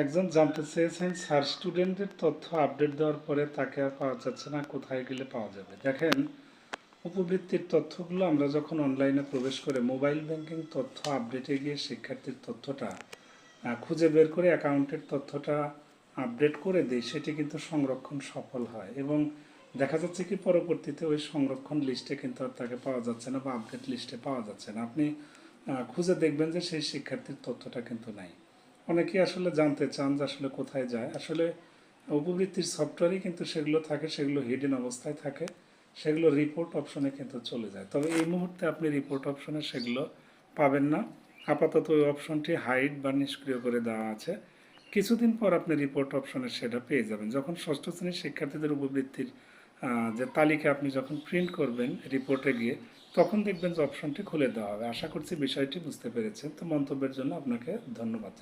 একজন জানতে চেয়েছেন, স্যার স্টুডেন্টের তথ্য আপডেট দেওয়ার পরে তাকে আর পাওয়া যাচ্ছে না, কোথায় গেলে পাওয়া যাবে? দেখেন, উপবৃত্তির তথ্যগুলো আমরা যখন অনলাইনে প্রবেশ করে মোবাইল ব্যাংকিং তথ্য আপডেটে গিয়ে শিক্ষার্থীর তথ্যটা খুঁজে বের করে অ্যাকাউন্টের তথ্যটা আপডেট করে দিই, সেটি কিন্তু সংরক্ষণ সফল হয় এবং দেখা যাচ্ছে কি পরবর্তীতে ওই সংরক্ষণ লিস্টে কিন্তু আর তাকে পাওয়া যাচ্ছে না বা আপডেট লিস্টে পাওয়া যাচ্ছে না। আপনি খুঁজে দেখবেন যে সেই শিক্ষার্থীর তথ্যটা কিন্তু নাই। অনেকেই আসলে জানতে চান যে আসলে কোথায় যায়। আসলে উপবৃত্তির সফটওয়্যারই কিন্তু সেগুলো থাকে, সেগুলো হিডেন অবস্থায় থাকে, সেগুলো রিপোর্ট অপশনে কিন্তু চলে যায়। তবে এই মুহূর্তে আপনি রিপোর্ট অপশনে সেগুলো পাবেন না। আপাতত ওই অপশনটি হাইড বা নিষ্ক্রিয় করে দেওয়া আছে। কিছুদিন পর আপনি রিপোর্ট অপশনে সেটা পেয়ে যাবেন। যখন ষষ্ঠ শ্রেণীর শিক্ষার্থীদের উপবৃত্তির যে তালিকা আপনি যখন প্রিন্ট করবেন রিপোর্টে গিয়ে, তখন দেখবেন যে অপশনটি খুলে দেওয়া হবে। আশা করছি বিষয়টি বুঝতে পেরেছেন। তো মন্তব্যের জন্য আপনাকে ধন্যবাদ জানাই।